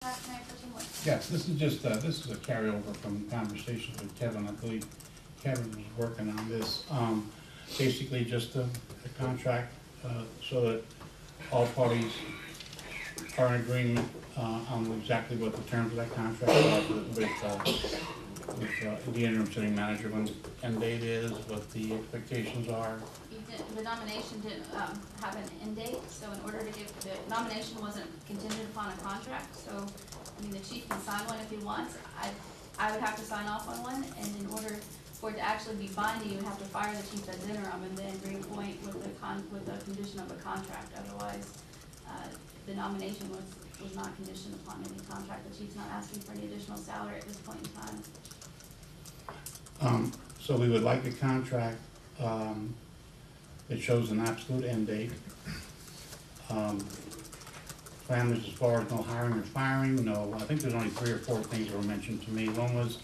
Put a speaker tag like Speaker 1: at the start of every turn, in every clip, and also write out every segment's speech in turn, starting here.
Speaker 1: Yes, this is just, this is a carryover from conversations with Kevin. I believe Kevin was working on this. Basically just a contract, so that all parties are in agreement, on exactly what the terms of that contract are with the interim city manager, when the end date is, what the expectations are.
Speaker 2: The nomination didn't have an end date, so in order to give, the nomination wasn't contingent upon a contract, so, I mean, the chief can sign one if he wants. I would have to sign off on one, and in order for it to actually be binding, you would have to fire the chief as interim and then reappoint with the condition of a contract. Otherwise, the nomination was not conditioned upon any contract. The chief's not asking for any additional salary at this point in time.
Speaker 1: So we would like a contract, that shows an absolute end date. Parameters as far as no hiring or firing, no, I think there's only 3 or 4 things that were mentioned to me. One was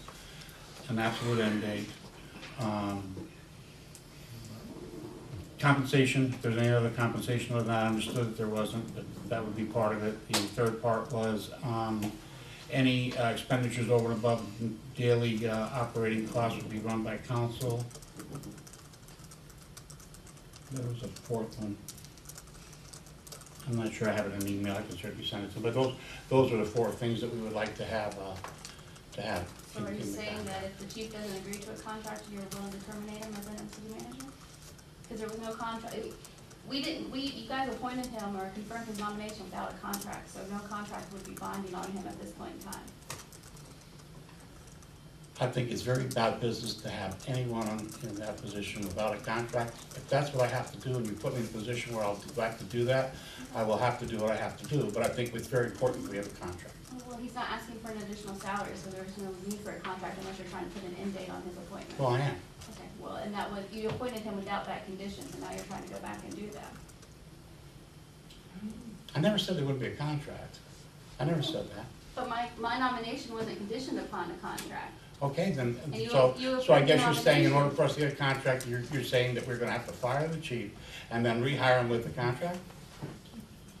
Speaker 1: an absolute end date. Compensation, if there's any other compensation other than that, I understood that there wasn't, but that would be part of it. The third part was, any expenditures over and above daily operating costs would be run by council. There was a 4th one. I'm not sure I have it in an email, I can certainly send it to you, but those are the 4 things that we would like to have.
Speaker 2: So are you saying that if the chief doesn't agree to a contract, you're willing to terminate him as interim city manager? Because there was no contract, you guys appointed him or confirmed his nomination without a contract, so no contract would be binding on him at this point in time.
Speaker 1: I think it's very bad business to have anyone in that position without a contract. If that's what I have to do, and you put me in a position where I'll have to do that, I will have to do what I have to do. But I think it's very important that we have a contract.
Speaker 2: Well, he's not asking for an additional salary, so there's no need for a contract unless you're trying to put an end date on his appointment.
Speaker 1: Well, I am.
Speaker 2: Okay, well, and that was, you appointed him without that condition, so now you're trying to go back and do that.
Speaker 1: I never said there would be a contract. I never said that.
Speaker 2: But my nomination wasn't conditioned upon a contract.
Speaker 1: Okay, then,
Speaker 2: And you
Speaker 1: so I guess you're saying in
Speaker 2: nomination.
Speaker 1: order for us to get a contract, you're saying that we're gonna have to fire the chief and then rehire him with the contract?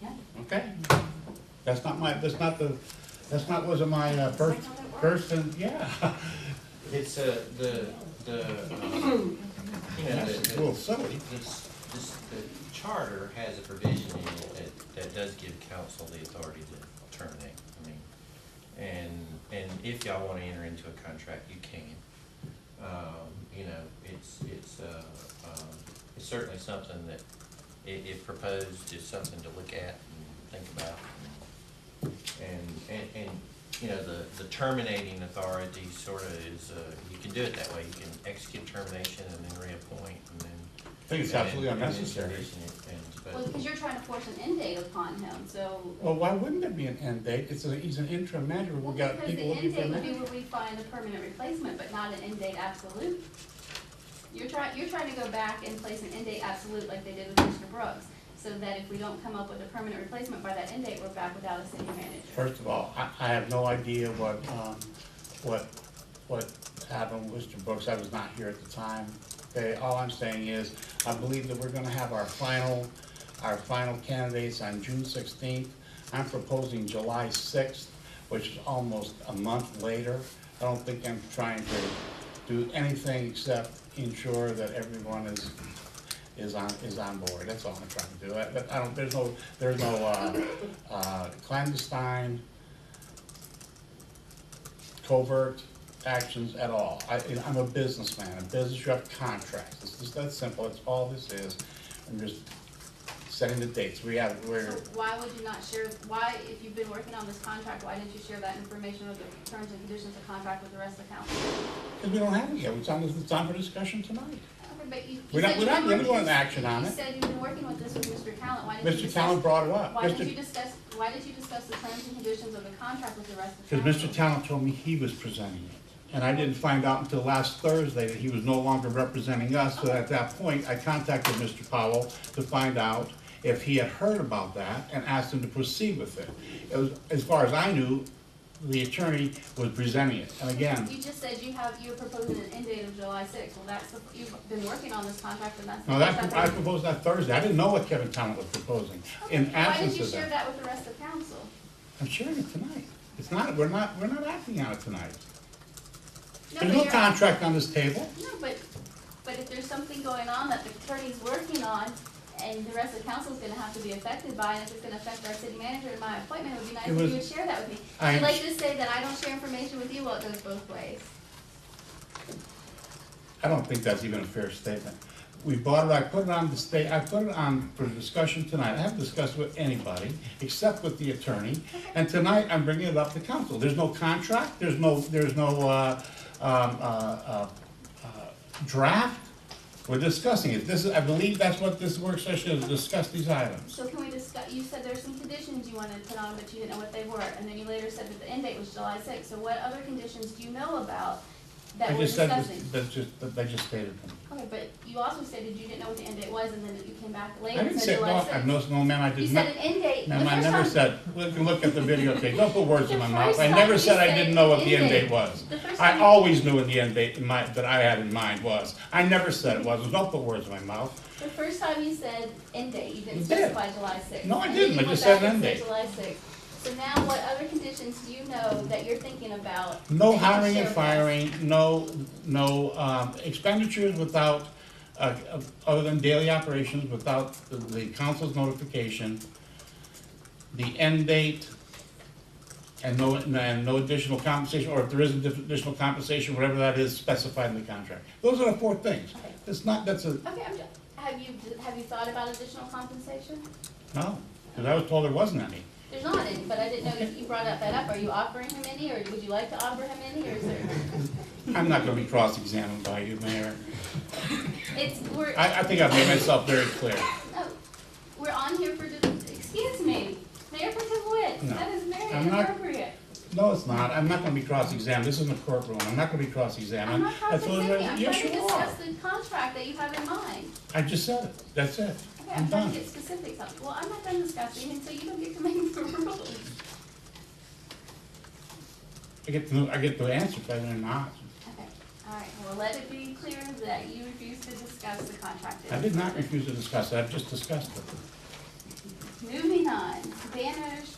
Speaker 2: Yeah.
Speaker 1: Okay. That's not wasn't my first and, yeah.
Speaker 3: It's you know,
Speaker 1: That's a little silly.
Speaker 3: the charter has a provision in it that does give council the authority to terminate. I mean, and if y'all want to enter into a contract, you can. You know, it's certainly something that, if proposed, is something to look at and think about. And you know, the terminating authority sort of is, you can do it that way. You can execute termination and then reappoint and then.
Speaker 1: I think it's absolutely unnecessary.
Speaker 2: Well, because you're trying to force an end date upon him, so.
Speaker 1: Well, why wouldn't there be an end date? He's an interim manager.
Speaker 2: Well,
Speaker 1: We got
Speaker 2: because the
Speaker 1: people looking
Speaker 2: end
Speaker 1: for
Speaker 2: date would be
Speaker 1: him.
Speaker 2: where we find a permanent replacement, but not an end date absolute. You're trying to go back and place an end date absolute like they did with Mr. Brooks, so that if we don't come up with a permanent replacement by that end date, we're back without a city manager.
Speaker 1: First of all, I have no idea what happened with Mr. Brooks. I was not here at the time. Okay, all I'm saying is, I believe that we're gonna have our final candidates on June 16th. I'm proposing July 6th, which is almost a month later. I don't think I'm trying to do anything except ensure that everyone is on board. That's all I'm trying to do. I don't, there's no clandestine, covert actions at all. I'm a businessman. In business, you have contracts. It's just that simple. That's all this is. I'm just setting the dates.
Speaker 2: So why would you not share, if you've been working on this contract, why didn't you share that information of the terms and conditions of contract with the rest of the council?
Speaker 1: Because we don't have it yet. It's on for discussion tonight.
Speaker 2: Okay, but you
Speaker 1: We're
Speaker 2: said
Speaker 1: not going to go into action on
Speaker 2: You
Speaker 1: it.
Speaker 2: said you've been working with this with Mr. Talent. Why didn't you
Speaker 1: Mr. Talent brought it up.
Speaker 2: Why did you discuss the terms and conditions of the contract with the rest of the
Speaker 1: Because
Speaker 2: council?
Speaker 1: Mr. Talent told me he was presenting it. And I didn't find out until last Thursday that he was no longer representing us. So at that point, I contacted Mr. Powell to find out if he had heard about that and asked him to proceed with it. It was, as far as I knew, the attorney was presenting it. And again,
Speaker 2: You just said you're proposing an end date of July 6th. Well, you've been working on this contract and that's.
Speaker 1: no, I proposed that Thursday. I didn't know what Kevin Talent was proposing. In
Speaker 2: Why didn't
Speaker 1: absence
Speaker 2: you
Speaker 1: of
Speaker 2: share
Speaker 1: that.
Speaker 2: that with the rest of council?
Speaker 1: I'm sharing it tonight. It's not, we're not acting on it tonight.
Speaker 2: No,
Speaker 1: There's
Speaker 2: but
Speaker 1: no
Speaker 2: you're-
Speaker 1: contract on this table.
Speaker 2: No, but if there's something going on that the attorney's working on, and the rest of the council's gonna have to be affected by, and if it's gonna affect our city manager and my appointment, it would be nice
Speaker 1: It
Speaker 2: if
Speaker 1: was-
Speaker 2: you would share that with me.
Speaker 1: I-
Speaker 2: You'd like to say that I don't share information with you, well, it goes both ways.
Speaker 1: I don't think that's even a fair statement. We bought it, I put it on for discussion tonight. I haven't discussed with anybody, except with the attorney, and tonight I'm bringing it up to council. There's no contract, there's no, draft. We're discussing it. This is, I believe that's what this work session is, discuss these items.
Speaker 2: So can we discuss, you said there's some conditions you wanted to put on, but you didn't know what they were, and then you later said that the end date was July sixth, so what other conditions do you know about that
Speaker 1: I
Speaker 2: we're
Speaker 1: just said,
Speaker 2: discussing?
Speaker 1: I just stated them.
Speaker 2: Okay, but you also stated you didn't know what the end date was, and then you came back
Speaker 1: I
Speaker 2: later
Speaker 1: didn't
Speaker 2: and
Speaker 1: say,
Speaker 2: said July
Speaker 1: no,
Speaker 2: sixth.
Speaker 1: no, ma'am, I
Speaker 2: You
Speaker 1: did not.
Speaker 2: said an end date, the
Speaker 1: Ma'am, I
Speaker 2: first
Speaker 1: never
Speaker 2: time.
Speaker 1: said, we can look at the videotape, don't put words in my
Speaker 2: The
Speaker 1: mouth.
Speaker 2: first
Speaker 1: I
Speaker 2: time
Speaker 1: never
Speaker 2: you
Speaker 1: said I
Speaker 2: said
Speaker 1: didn't know what the
Speaker 2: end
Speaker 1: end
Speaker 2: date.
Speaker 1: date was.
Speaker 2: The first
Speaker 1: I
Speaker 2: time-
Speaker 1: always knew what the end date that I had in mind was. I never said it was, don't put words in my mouth.
Speaker 2: The first time you said end date, you didn't
Speaker 1: You did.
Speaker 2: specify July sixth.
Speaker 1: No, I
Speaker 2: And
Speaker 1: didn't.
Speaker 2: then
Speaker 1: I
Speaker 2: you
Speaker 1: just
Speaker 2: went
Speaker 1: said
Speaker 2: back
Speaker 1: end
Speaker 2: and
Speaker 1: date.
Speaker 2: July sixth. So now what other conditions do you know that you're thinking about?
Speaker 1: No
Speaker 2: that you can
Speaker 1: hiring
Speaker 2: share
Speaker 1: and
Speaker 2: with us?
Speaker 1: firing, no expenditures without, other than daily operations, without the council's notification, the end date, and no additional compensation, or if there is additional compensation, whatever that is specified in the contract. Those are the four things.
Speaker 2: Okay.
Speaker 1: It's not, that's a,
Speaker 2: Okay, have you thought about additional compensation?
Speaker 1: no, because I was told there wasn't any.
Speaker 2: There's not any, but I didn't know if you brought that up. Are you offering him any, or would you like to offer him any, or is there?
Speaker 1: I'm not gonna be cross-examined by you, Mayor.
Speaker 2: We're,
Speaker 1: I think I've made myself very clear.
Speaker 2: no, we're on here for, excuse me, Mayor Pro Tem Witt,
Speaker 1: No,
Speaker 2: that is very
Speaker 1: I'm not-
Speaker 2: inappropriate.
Speaker 1: No, it's not. I'm not gonna be cross-examined. This isn't a courtroom. I'm not gonna be
Speaker 2: I'm
Speaker 1: cross-examined.
Speaker 2: not
Speaker 1: That's what it
Speaker 2: cross-examining,
Speaker 1: is.
Speaker 2: I'm
Speaker 1: Yes,
Speaker 2: trying to
Speaker 1: you are.
Speaker 2: discuss the contract that you have in mind.
Speaker 1: I just said it. That's it.
Speaker 2: Okay,
Speaker 1: I'm
Speaker 2: I'm trying
Speaker 1: done.
Speaker 2: to get specifics on, well, I'm not done discussing until you don't get to make the rules.
Speaker 1: I get to answer, but I'm not.
Speaker 2: Okay, all right, well, let it be clear that you refuse to discuss the contract.
Speaker 1: I did not refuse to discuss it. I've just discussed it.
Speaker 2: Moving on, banners